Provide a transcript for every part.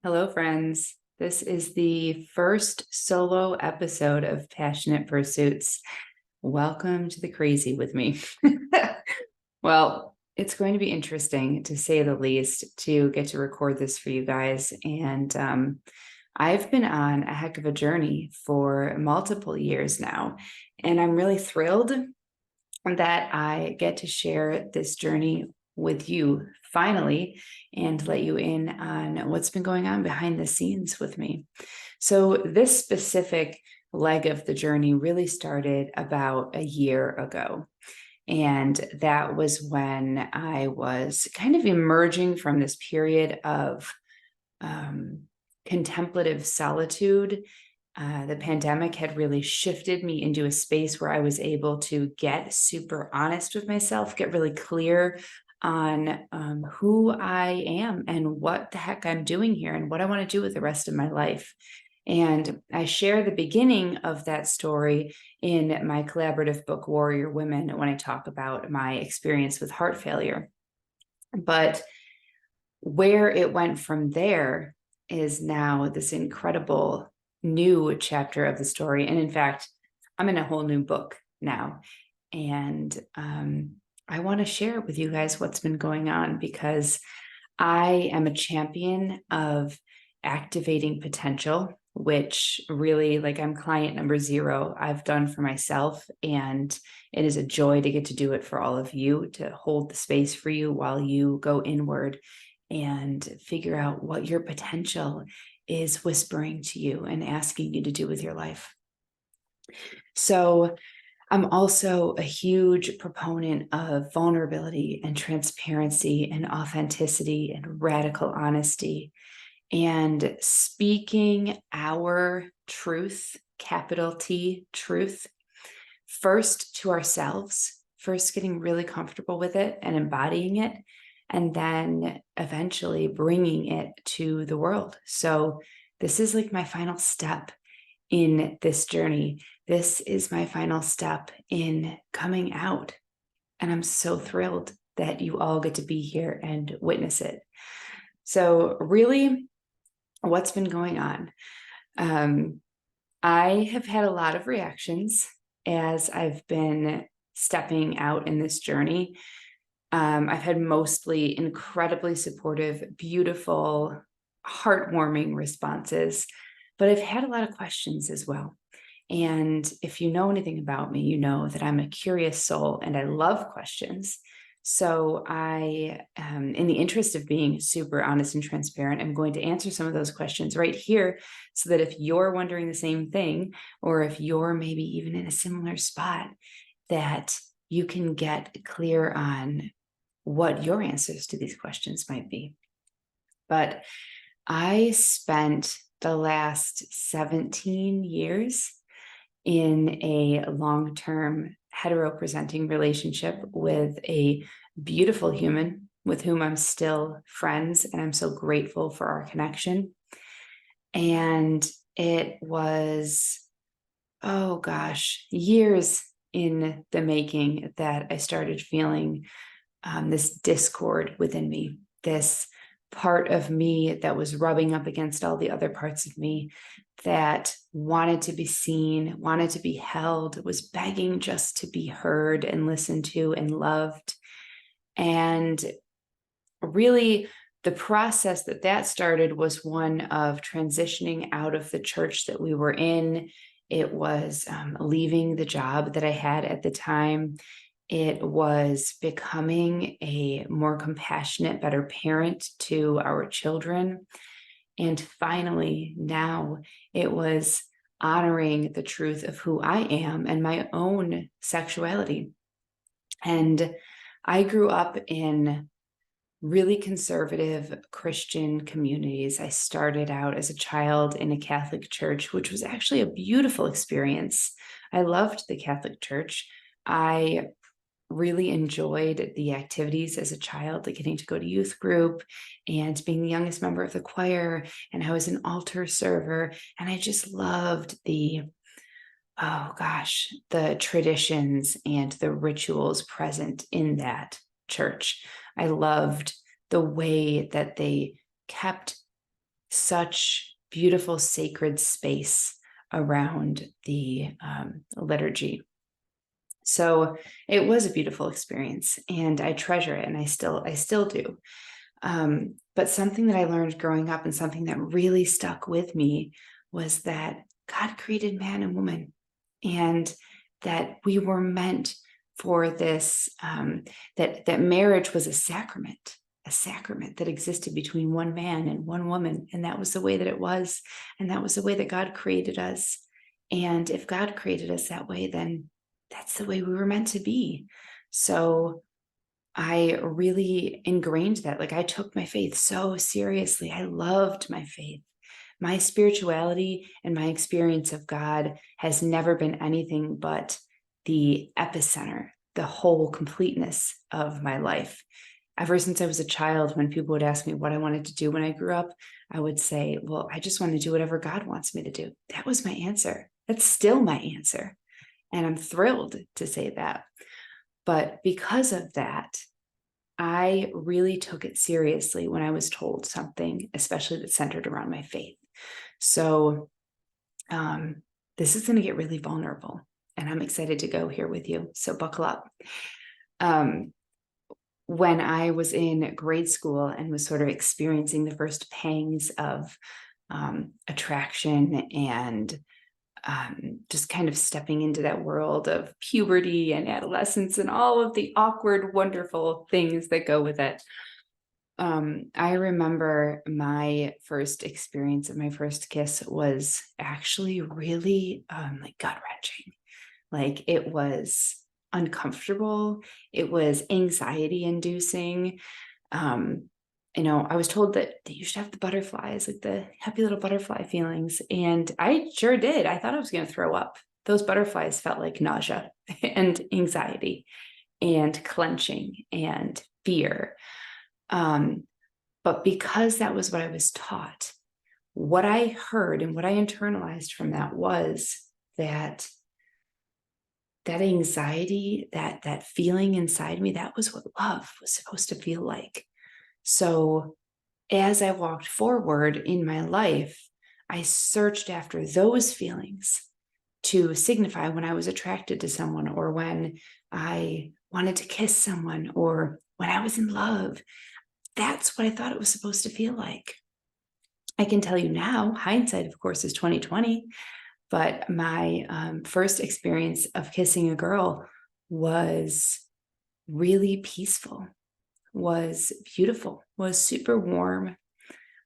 Hello, friends. This is the first solo episode of Passionate Pursuits. Welcome to the crazy with me. Well, it's going to be interesting, to say the least, to get to record this for you guys. And I've been on a heck of a journey for multiple years now, and I'm really thrilled that I get to share this journey with you finally and let you in on what's been going on behind the scenes with me. So, this specific leg of the journey really started about a year ago. And that was when I was kind of emerging from this period of contemplative solitude. The pandemic had really shifted me into a space where I was able to get super honest with myself, get really clear on who I am and what the heck I'm doing here and what I want to do with the rest of my life. And I share the beginning of that story in my collaborative book, Warrior Women, when I talk about my experience with heart failure. But where it went from there is now this incredible new chapter of the story. And in fact, I'm in a whole new book now. And I want to share with you guys what's been going on, because I am a champion of activating potential, which really, like, I'm client number 0 I've done for myself. And it is a joy to get to do it for all of you, to hold the space for you while you go inward and figure out what your potential is whispering to you and asking you to do with your life. So I'm also a huge proponent of vulnerability and transparency and authenticity and radical honesty, and speaking our truth, capital T, truth, first to ourselves, first getting really comfortable with it and embodying it, and then eventually bringing it to the world. So this is like my final step in this journey. This is my final step in coming out. And I'm so thrilled that you all get to be here and witness it. So really, what's been going on? I have had a lot of reactions as I've been stepping out in this journey. I've had mostly incredibly supportive, beautiful, heartwarming responses, but I've had a lot of questions as well. And if you know anything about me, you know that I'm a curious soul and I love questions. So I, in the interest of being super honest and transparent, I'm going to answer some of those questions right here, so that if you're wondering the same thing, or if you're maybe even in a similar spot, that you can get clear on what your answers to these questions might be. But I spent the last 17 years in a long-term hetero-presenting relationship with a beautiful human with whom I'm still friends, and I'm so grateful for our connection. And it was, oh gosh, years in the making that I started feeling this discord within me, this part of me that was rubbing up against all the other parts of me, that wanted to be seen, wanted to be held, was begging just to be heard and listened to and loved. And really, the process that started was one of transitioning out of the church that we were in. It was leaving the job that I had at the time. It was becoming a more compassionate, better parent to our children. And finally, now it was honoring the truth of who I am and my own sexuality. And I grew up in really conservative Christian communities. I started out as a child in a Catholic church, which was actually a beautiful experience. I loved the Catholic Church. I really enjoyed the activities as a child, like getting to go to youth group and being the youngest member of the choir. And I was an altar server. And I just loved the traditions and the rituals present in that church. I loved the way that they kept such beautiful sacred space around the liturgy. So it was a beautiful experience, and I treasure it, and I still do. But something that I learned growing up, and something that really stuck with me, was that God created man and woman, and that we were meant for this, that marriage was a sacrament that existed between one man and one woman. And that was the way that it was. And that was the way that God created us. And if God created us that way, then that's the way we were meant to be. So I really ingrained that. Like, I took my faith so seriously. I loved my faith. My spirituality and my experience of God has never been anything but the epicenter, the whole completeness of my life. Ever since I was a child, when people would ask me what I wanted to do when I grew up, I would say, well, I just want to do whatever God wants me to do. That was my answer. That's still my answer. And I'm thrilled to say that. But because of that, I really took it seriously when I was told something, especially that centered around my faith. So this is going to get really vulnerable, and I'm excited to go here with you. So buckle up. When I was in grade school and was sort of experiencing the first pangs of attraction and just kind of stepping into that world of puberty and adolescence and all of the awkward, wonderful things that go with it. I remember my first experience of my first kiss was actually really like gut-wrenching. Like, it was uncomfortable. It was anxiety inducing. I was told that you should have the butterflies, like the happy little butterfly feelings. And I sure did. I thought I was going to throw up. Those butterflies felt like nausea and anxiety and clenching and fear. But because that was what I was taught, what I heard and what I internalized from that was that anxiety, that feeling inside me, that was what love was supposed to feel like. So as I walked forward in my life, I searched after those feelings to signify when I was attracted to someone, or when I wanted to kiss someone, or when I was in love. That's what I thought it was supposed to feel like. I can tell you now, hindsight, of course, is 2020. But my first experience of kissing a girl was really peaceful, was beautiful, was super warm.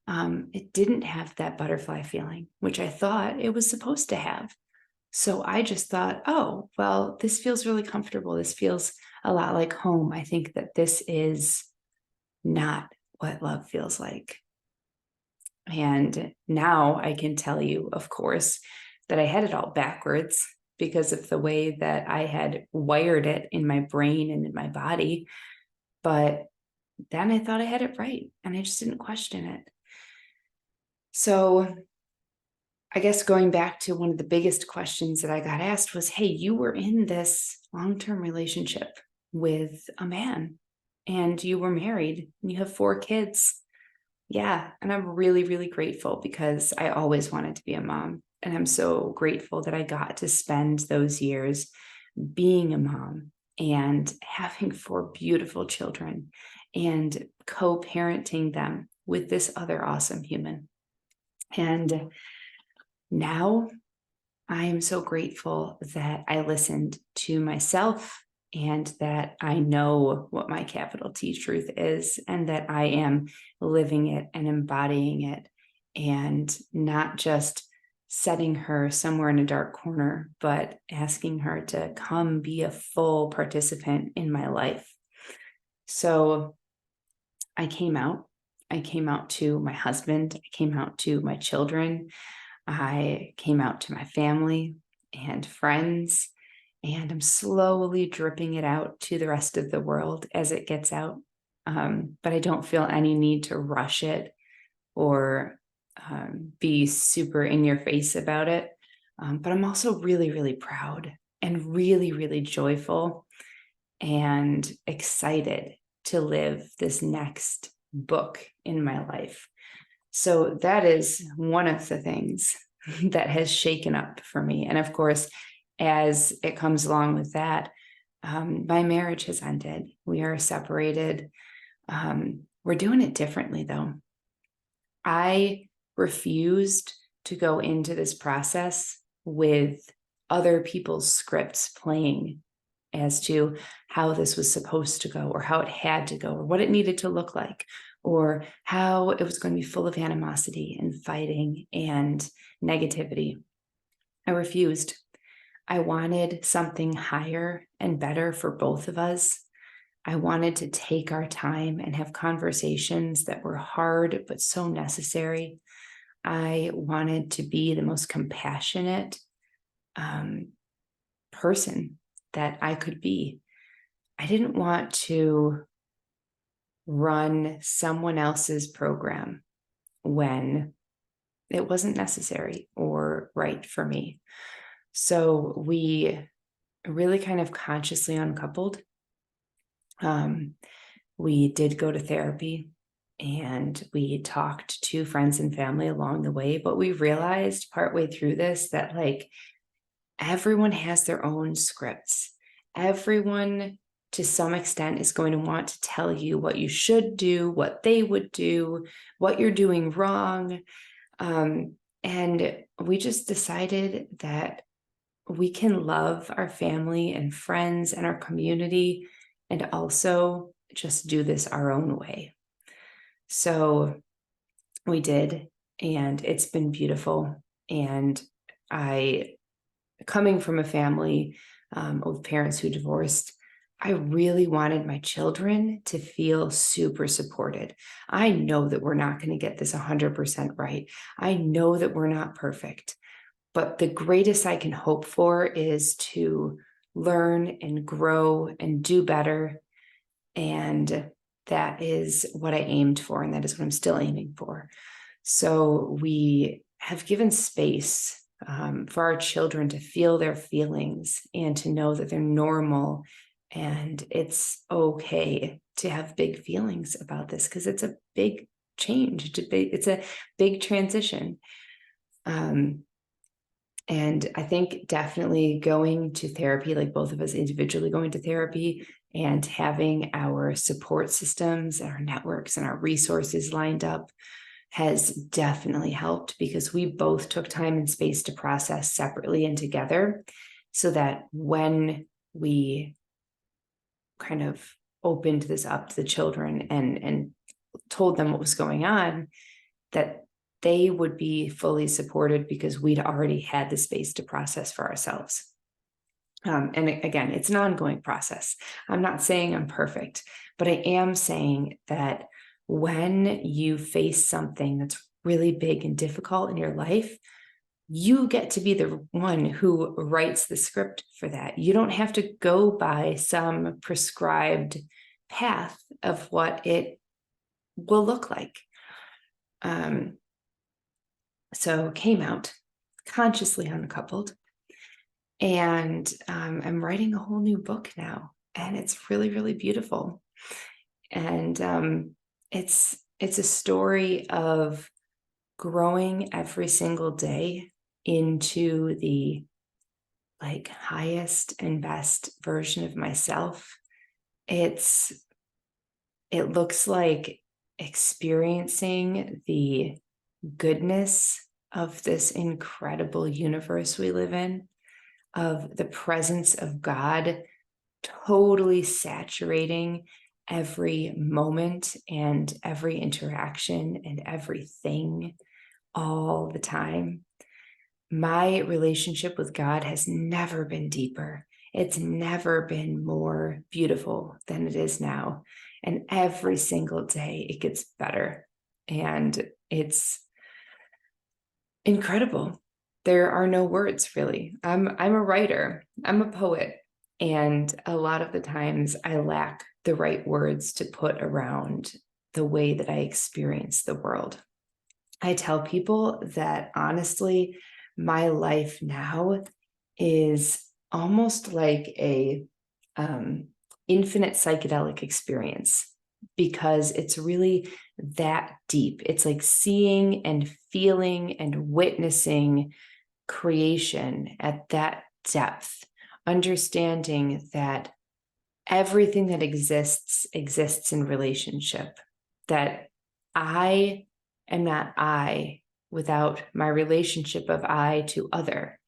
It didn't have that butterfly feeling, which I thought it was supposed to have. So I just thought, oh, well, this feels really comfortable. This feels a lot like home. I think that this is not what love feels like. And now I can tell you, of course, that I had it all backwards because of the way that I had wired it in my brain and in my body. But then I thought I had it right, and I just didn't question it. So I guess going back to one of the biggest questions that I got asked was, hey, you were in this long-term relationship with a man, and you were married, and you have 4 kids. Yeah, and I'm really, really grateful, because I always wanted to be a mom. And I'm so grateful that I got to spend those years being a mom and having 4 beautiful children and co-parenting them with this other awesome human. And now I am so grateful that I listened to myself, and that I know what my capital T truth is, and that I am living it and embodying it, and not just setting her somewhere in a dark corner, but asking her to come be a full participant in my life. So I came out. I came out to my husband. I came out to my children. I came out to my family and friends, and I'm slowly dripping it out to the rest of the world as it gets out. But I don't feel any need to rush it or be super in your face about it. But I'm also really, really proud and really, really joyful and excited to live this next book in my life. So that is one of the things that has shaken up for me. And of course, as it comes along with that, my marriage has ended. We are separated. We're doing it differently, though. I refused to go into this process with other people's scripts playing as to how this was supposed to go, or how it had to go, or what it needed to look like, or how it was going to be full of animosity and fighting and negativity. I refused. I wanted something higher and better for both of us. I wanted to take our time and have conversations that were hard but so necessary. I wanted to be the most compassionate person that I could be. I didn't want to run someone else's program when it wasn't necessary or right for me. So we really kind of consciously uncoupled. We did go to therapy, and we talked to friends and family along the way, but we realized partway through this that like everyone has their own scripts. Everyone to some extent is going to want to tell you what you should do, what they would do, what you're doing wrong. And we just decided that we can love our family and friends and our community and also just do this our own way. So we did, and it's been beautiful. And coming from a family of parents who divorced, I really wanted my children to feel super supported. I know that we're not going to get this 100% right. I know that we're not perfect, but the greatest I can hope for is to learn and grow and do better. And that is what I aimed for, and that is what I'm still aiming for. So we have given space for our children to feel their feelings and to know that they're normal, and it's okay to have big feelings about this because it's a big change. It's a big transition. And I think definitely going to therapy, like both of us individually going to therapy and having our support systems and our networks and our resources lined up has definitely helped, because we both took time and space to process separately and together, so that when we kind of opened this up to the children and told them what was going on, that they would be fully supported because we'd already had the space to process for ourselves. And again, it's an ongoing process. I'm not saying I'm perfect, but I am saying that when you face something that's really big and difficult in your life, you get to be the one who writes the script for that. You don't have to go by some prescribed path of what it will look like. So came out consciously uncoupled, and I'm writing a whole new book now, and it's really, really beautiful. And it's a story of growing every single day into the like highest and best version of myself. It looks like experiencing the goodness of this incredible universe we live in, of the presence of God totally saturating every moment and every interaction and everything all the time. My relationship with God has never been deeper. It's never been more beautiful than it is now. And every single day it gets better. And it's incredible. There are no words, really. I'm a writer. I'm a poet. And a lot of the times I lack the right words to put around the way that I experience the world. I tell people that honestly, my life now is almost like a infinite psychedelic experience. because it's really that deep. It's like seeing and feeling and witnessing creation at that depth, understanding that everything that exists in relationship, that I am not I without my relationship of I to other.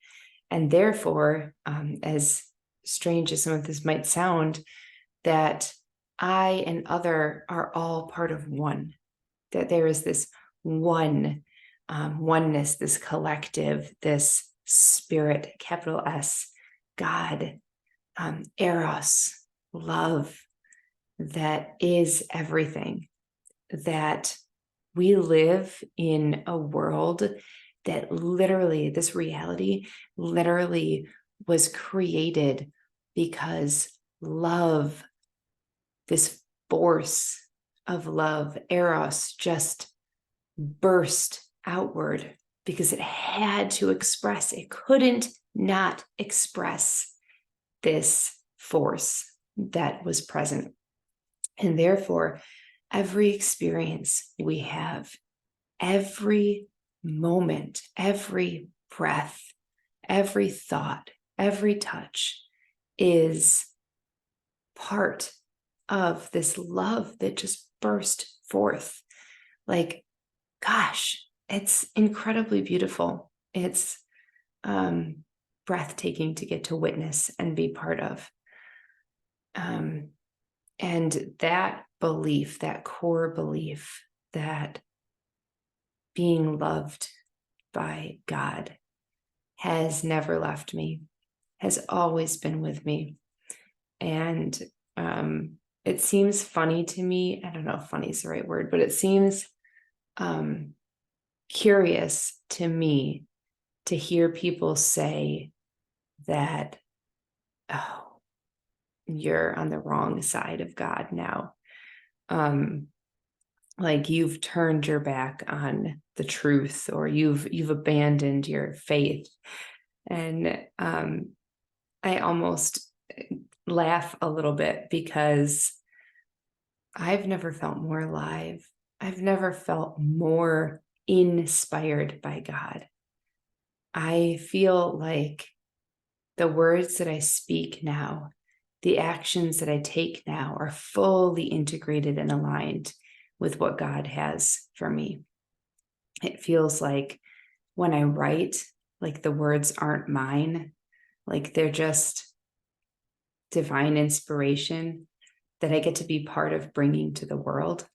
And therefore, as strange as some of this might sound, that I and other are all part of one, that there is this one oneness, this collective, this spirit, capital S, God, eros, love, that is everything, that we live in a world that literally, this reality literally was created because love, this force of love, eros, just burst outward because it had to express, it couldn't not express this force that was present. And therefore, every experience we have, every moment, every breath, every thought, every touch is part of this love that just burst forth. Like, gosh, it's incredibly beautiful. It's breathtaking to get to witness and be part of. And that belief, that core belief that being loved by God has never left me, has always been with me. And it seems funny to me. I don't know if funny is the right word, but it seems curious to me to hear people say that, oh, you're on the wrong side of God now. Like you've turned your back on the truth, or you've abandoned your faith. And I almost laugh a little bit because I've never felt more alive. I've never felt more inspired by God. I feel like the words that I speak now, the actions that I take now are fully integrated and aligned with what God has for me. It feels like when I write, like the words aren't mine, like they're just divine inspiration that I get to be part of bringing to the world.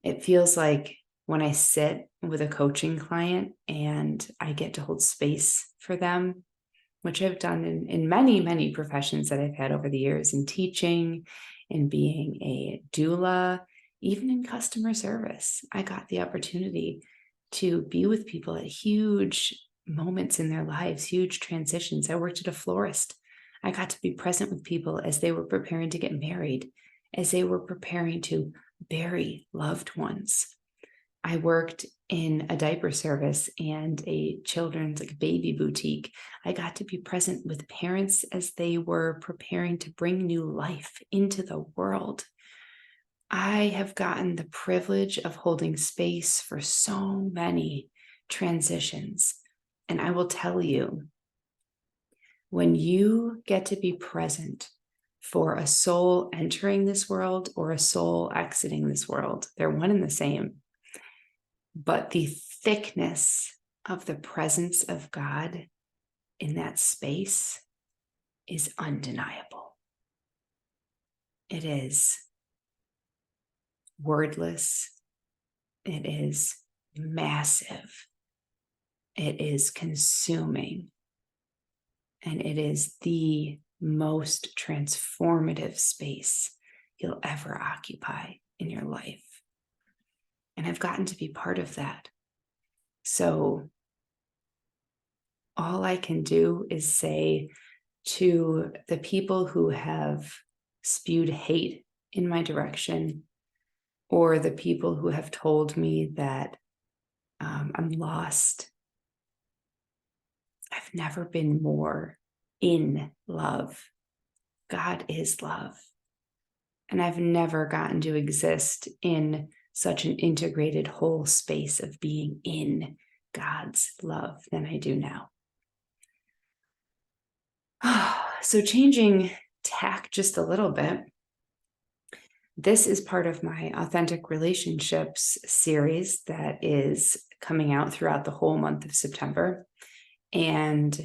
It feels like when I sit with a coaching client and I get to hold space for them, which I've done in many, many professions that I've had over the years, in teaching, in being a doula, even in customer service. I got the opportunity to be with people at huge moments in their lives, huge transitions. I worked at a florist. I got to be present with people as they were preparing to get married, as they were preparing to bury loved ones. I worked in a diaper service and a children's baby boutique. I got to be present with parents as they were preparing to bring new life into the world. I have gotten the privilege of holding space for so many transitions. And I will tell you, when you get to be present for a soul entering this world or a soul exiting this world, they're one and the same. But the thickness of the presence of God in that space is undeniable. It is wordless. It is massive. It is consuming. And it is the most transformative space you'll ever occupy in your life. And I've gotten to be part of that. So all I can do is say to the people who have spewed hate in my direction, or the people who have told me that I'm lost, I've never been more in love. God is love. And I've never gotten to exist in such an integrated whole space of being in God's love than I do now. So changing tack just a little bit, this is part of my Authentic Relationships series that is coming out throughout the whole month of September. And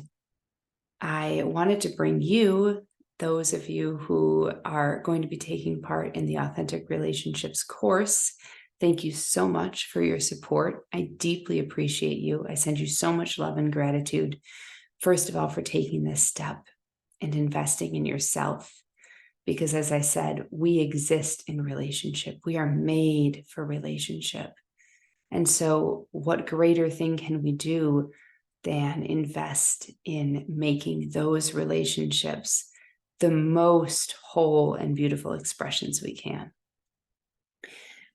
I wanted to bring you, those of you who are going to be taking part in the Authentic Relationships course, thank you so much for your support. I deeply appreciate you. I send you so much love and gratitude, first of all, for taking this step and investing in yourself. Because as I said, we exist in relationship. We are made for relationship. And so what greater thing can we do than invest in making those relationships the most whole and beautiful expressions we can?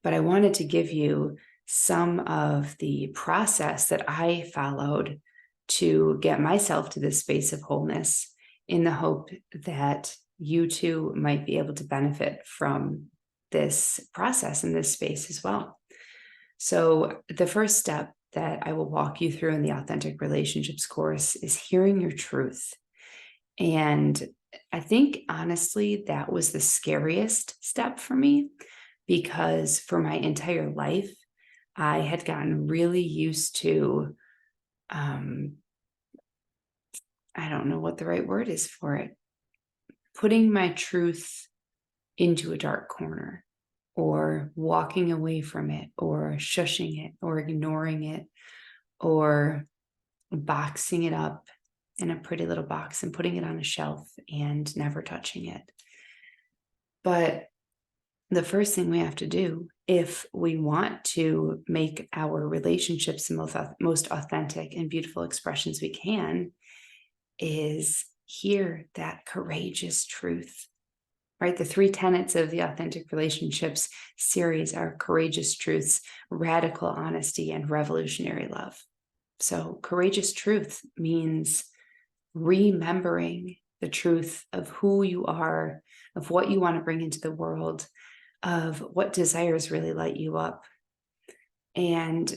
But I wanted to give you some of the process that I followed to get myself to this space of wholeness, in the hope that you too might be able to benefit from this process in this space as well. So the first step that I will walk you through in the Authentic Relationships course is hearing your truth. And I think honestly, that was the scariest step for me, because for my entire life, I had gotten really used to, I don't know what the right word is for it, putting my truth into a dark corner, or walking away from it, or shushing it, or ignoring it, or boxing it up in a pretty little box and putting it on a shelf and never touching it. But the first thing we have to do, if we want to make our relationships the most authentic and beautiful expressions we can, is hear that courageous truth, right? The 3 tenets of the Authentic Relationships series are courageous truths, radical honesty, and revolutionary love. So courageous truth means remembering the truth of who you are, of what you want to bring into the world, of what desires really light you up. And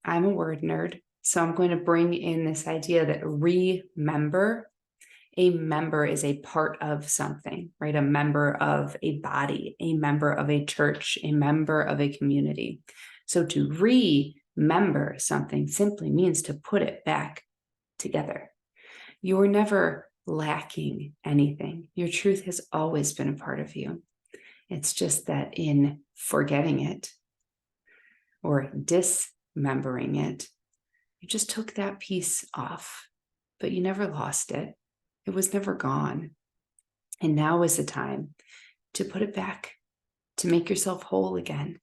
I'm a word nerd, so I'm going to bring in this idea that remember. A member is a part of something, right? A member of a body, a member of a church, a member of a community. So to remember something simply means to put it back together. You're never lacking anything. Your truth has always been a part of you. It's just that in forgetting it or dismembering it, you just took that piece off, but you never lost it. It was never gone. And now is the time to put it back, to make yourself whole again,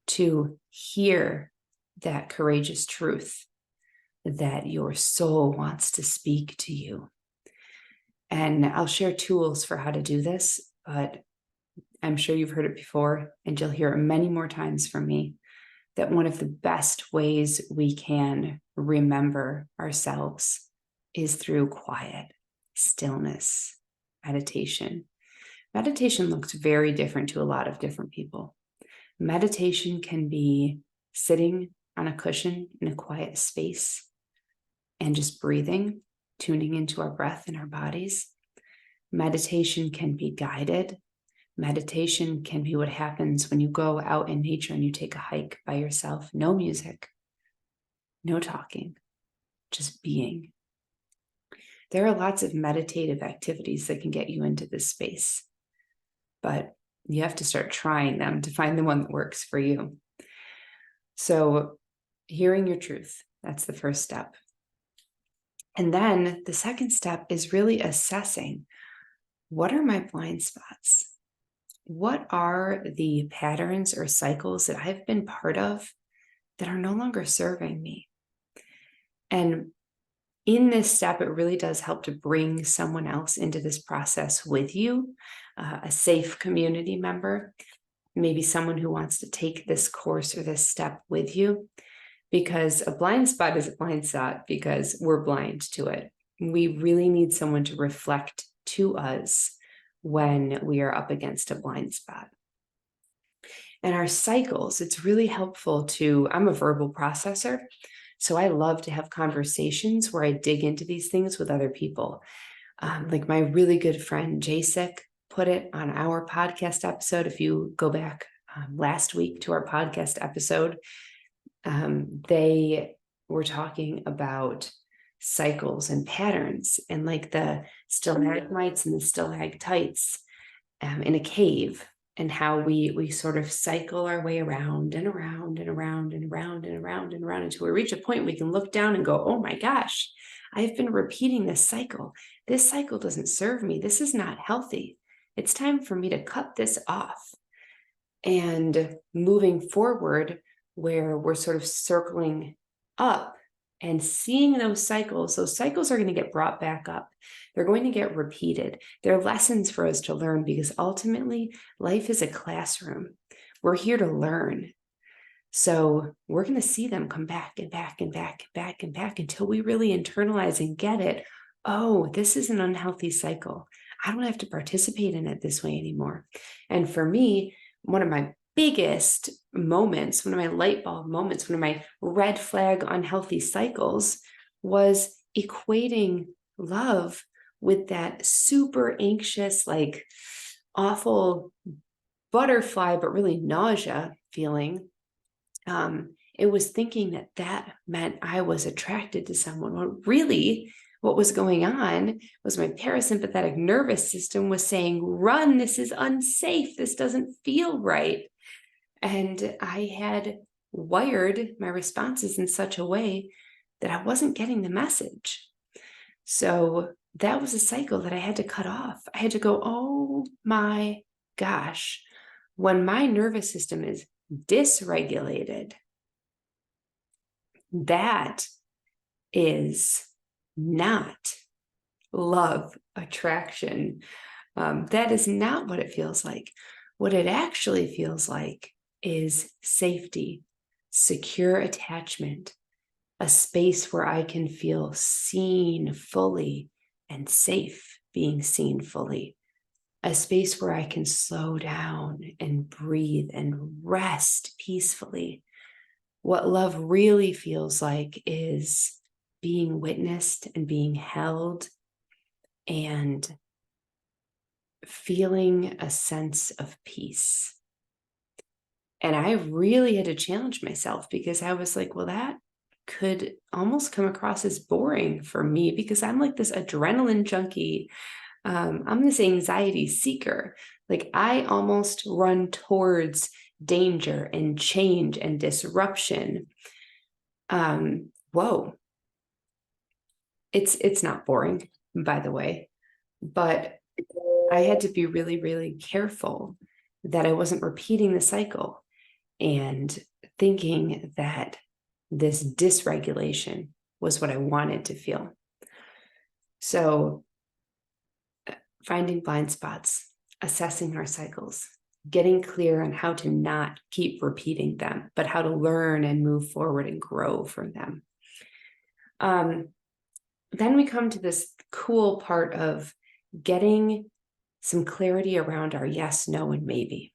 to hear that courageous truth that your soul wants to speak to you. And I'll share tools for how to do this, but I'm sure you've heard it before, and you'll hear it many more times from me, that one of the best ways we can remember ourselves is through quiet, stillness, meditation. Meditation looks very different to a lot of different people. Meditation can be sitting on a cushion in a quiet space and just breathing, tuning into our breath and our bodies. Meditation can be guided. Meditation can be what happens when you go out in nature and you take a hike by yourself. No music, no talking, just being. There are lots of meditative activities that can get you into this space, but you have to start trying them to find the one that works for you. So hearing your truth, that's the first step. And then the second step is really assessing, what are my blind spots? What are the patterns or cycles that I've been part of that are no longer serving me? And in this step, it really does help to bring someone else into this process with you, a safe community member, maybe someone who wants to take this course or this step with you, because a blind spot is a blind spot because we're blind to it. We really need someone to reflect to us when we are up against a blind spot. And our cycles, it's really helpful I'm a verbal processor. So I love to have conversations where I dig into these things with other people. Like my really good friend Jasek put it on our podcast episode. If you go back last week to our podcast episode, they were talking about cycles and patterns and like the stalagmites and the stalactites in a cave, and how we sort of cycle our way around and around and around and around and around and around until we reach a point we can look down and go, oh my gosh, I've been repeating this cycle. This cycle doesn't serve me. This is not healthy. It's time for me to cut this off. And moving forward, where we're sort of circling up and seeing those cycles are going to get brought back up. They're going to get repeated. They're lessons for us to learn, because ultimately life is a classroom. We're here to learn. So we're going to see them come back and back and back and back and back until we really internalize and get it. Oh, this is an unhealthy cycle. I don't have to participate in it this way anymore. And for me, one of my biggest moments, one of my light bulb moments, one of my red flag unhealthy cycles was equating love with that super anxious, like awful butterfly, but really nausea feeling. It was thinking that meant I was attracted to someone. Well, really, what was going on was my parasympathetic nervous system was saying, run, this is unsafe. This doesn't feel right. And I had wired my responses in such a way that I wasn't getting the message. So that was a cycle that I had to cut off. I had to go, oh my gosh, when my nervous system is dysregulated, that is not love attraction. That is not what it feels like. What it actually feels like is safety, secure attachment, a space where I can feel seen fully and safe being seen fully, a space where I can slow down and breathe and rest peacefully. What love really feels like is being witnessed and being held and feeling a sense of peace. And I really had to challenge myself, because I was like, well, that could almost come across as boring for me, because I'm like this adrenaline junkie. I'm this anxiety seeker. Like I almost run towards danger and change and disruption. Whoa. It's not boring, by the way, but I had to be really, really careful that I wasn't repeating the cycle and thinking that this dysregulation was what I wanted to feel. So finding blind spots, assessing our cycles, getting clear on how to not keep repeating them, but how to learn and move forward and grow from them. Then we come to this cool part of getting some clarity around our yes, no, and maybe.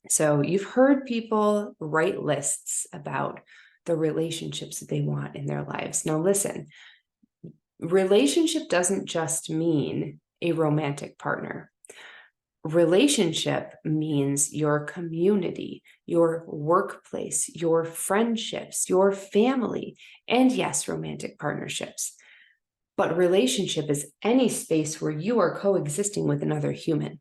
So you've heard people write lists about the relationships that they want in their lives. Now listen, relationship doesn't just mean a romantic partner. Relationship means your community, your workplace, your friendships, your family, and yes, romantic partnerships. But relationship is any space where you are coexisting with another human.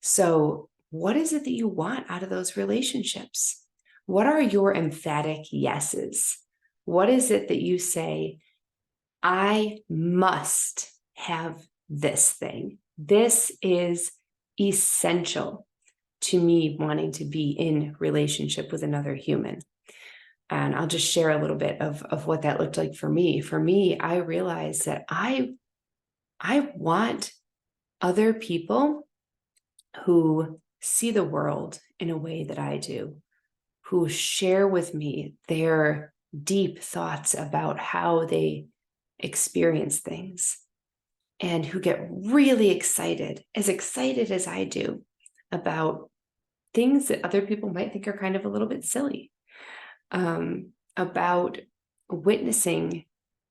So what is it that you want out of those relationships? What are your emphatic yeses? What is it that you say, I must have this thing? This is essential to me wanting to be in relationship with another human. And I'll just share a little bit of what that looked like for me. For me, I realized that I want other people who see the world in a way that I do, who share with me their deep thoughts about how they experience things. and who get really excited as I do, about things that other people might think are kind of a little bit silly, about witnessing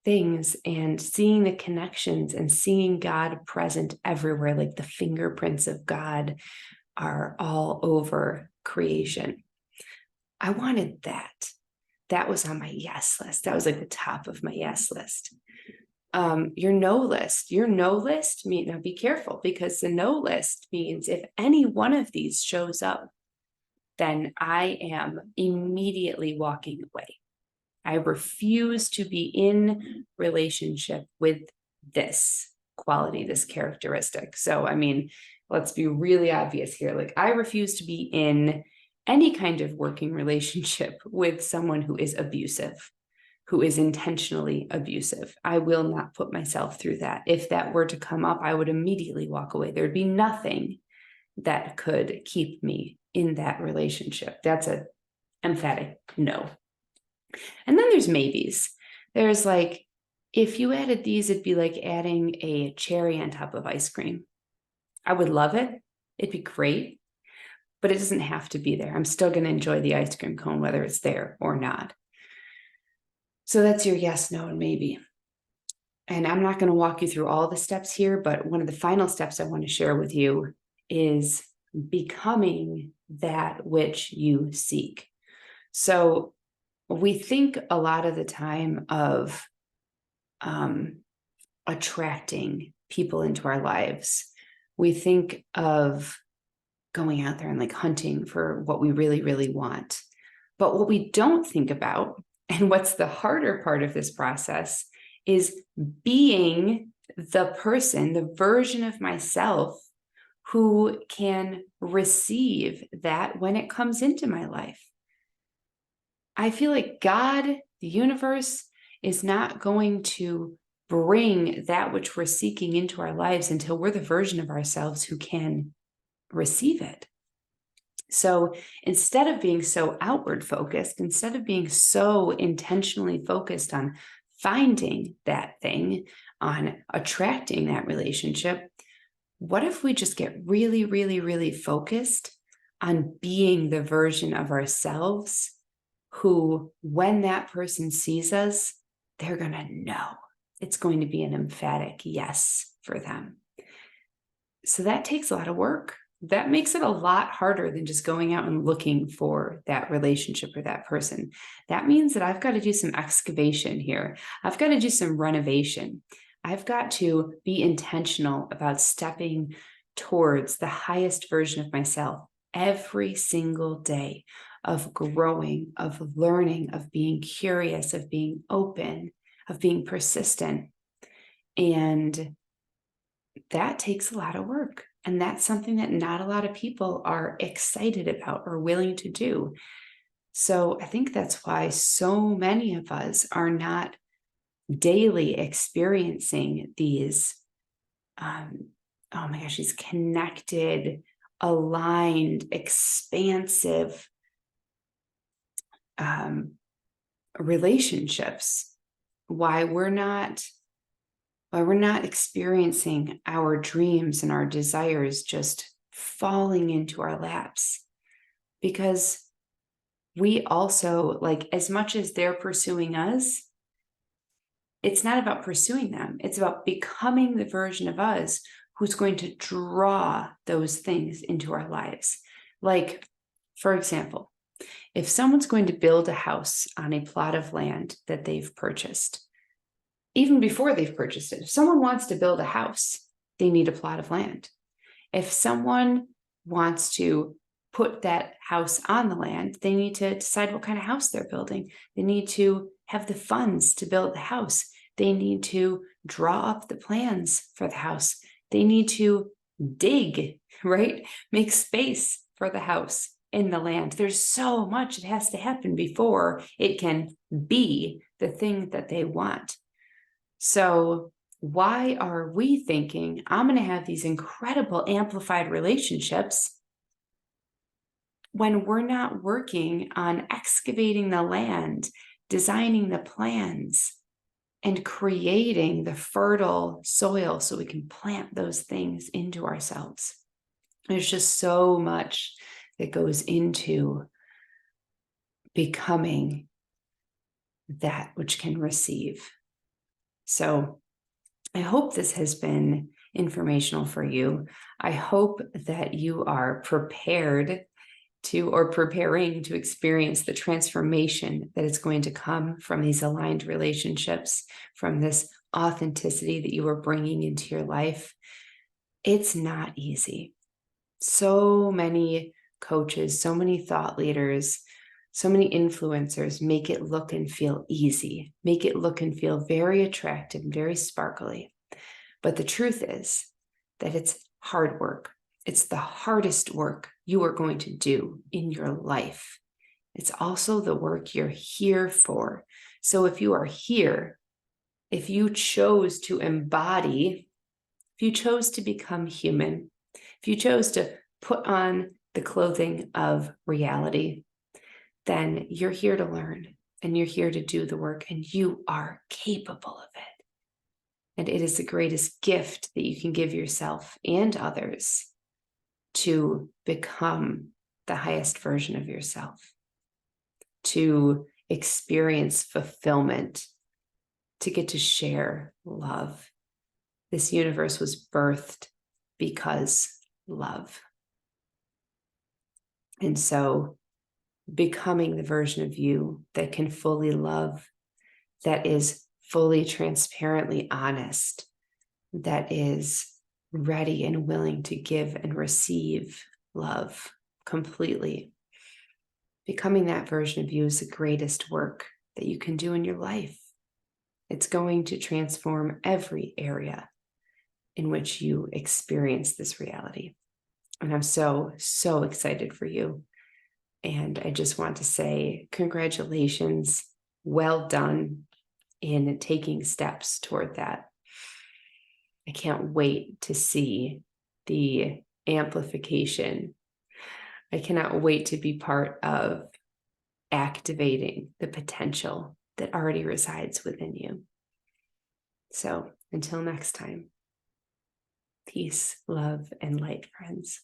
things and seeing the connections and seeing God present everywhere, like the fingerprints of God are all over creation. I wanted that. That was on my yes list. That was like the top of my yes list. Your no list. Your no list, now be careful, because the no list means if any one of these shows up, then I am immediately walking away. I refuse to be in relationship with this quality, this characteristic. So, let's be really obvious here. Like, I refuse to be in any kind of working relationship with someone who is abusive, who is intentionally abusive. I will not put myself through that. If that were to come up, I would immediately walk away. There'd be nothing that could keep me in that relationship. That's an emphatic no. And then there's maybes. There's like, if you added these, it'd be like adding a cherry on top of ice cream. I would love it. It'd be great, but it doesn't have to be there. I'm still going to enjoy the ice cream cone, whether it's there or not. So that's your yes, no, and maybe. And I'm not going to walk you through all the steps here, but one of the final steps I want to share with you is becoming that which you seek. So we think a lot of the time of attracting people into our lives. We think of going out there and like hunting for what we really, really want. But what we don't think about, and what's the harder part of this process, is being the person, the version of myself who can receive that when it comes into my life. I feel like God, the universe, is not going to bring that which we're seeking into our lives until we're the version of ourselves who can receive it. So instead of being so outward focused, instead of being so intentionally focused on finding that thing, on attracting that relationship, what if we just get really, really, really focused on being the version of ourselves who, when that person sees us, they're going to know. It's going to be an emphatic yes for them. So that takes a lot of work. That makes it a lot harder than just going out and looking for that relationship or that person. That means that I've got to do some excavation here. I've got to do some renovation. I've got to be intentional about stepping towards the highest version of myself every single day, of growing, of learning, of being curious, of being open, of being persistent. And that takes a lot of work. And that's something that not a lot of people are excited about or willing to do. So I think that's why so many of us are not daily experiencing these, oh my gosh, these connected, aligned, expansive relationships. Why we're not experiencing our dreams and our desires just falling into our laps. Because we also, like, as much as they're pursuing us, it's not about pursuing them. It's about becoming the version of us who's going to draw those things into our lives. Like, for example, if someone's going to build a house on a plot of land that they've purchased, even before they've purchased it, if someone wants to build a house, they need a plot of land. If someone wants to put that house on the land, they need to decide what kind of house they're building. They need to have the funds to build the house. They need to draw up the plans for the house. They need to dig, right? Make space for the house in the land. There's so much that has to happen before it can be the thing that they want. So why are we thinking, I'm going to have these incredible amplified relationships, when we're not working on excavating the land, designing the plans, and creating the fertile soil so we can plant those things into ourselves. There's just so much that goes into becoming that which can receive. So I hope this has been informational for you. I hope that you are prepared to, or preparing to, experience the transformation that is going to come from these aligned relationships, from this authenticity that you are bringing into your life. It's not easy. So many coaches, so many thought leaders, so many influencers make it look and feel easy, make it look and feel very attractive and very sparkly. But the truth is that it's hard work. It's the hardest work you are going to do in your life. It's also the work you're here for. So if you are here, if you chose to embody, if you chose to become human, if you chose to put on the clothing of reality, then you're here to learn and you're here to do the work, and you are capable of it. And it is the greatest gift that you can give yourself and others, to become the highest version of yourself, to experience fulfillment, to get to share love. This universe was birthed because love. And so becoming the version of you that can fully love, that is fully transparently honest, that is ready and willing to give and receive love completely. Becoming that version of you is the greatest work that you can do in your life. It's going to transform every area in which you experience this reality. And I'm so, so excited for you. And I just want to say congratulations. Well done in taking steps toward that. I can't wait to see the amplification. I cannot wait to be part of activating the potential that already resides within you. So until next time, peace, love, and light, friends.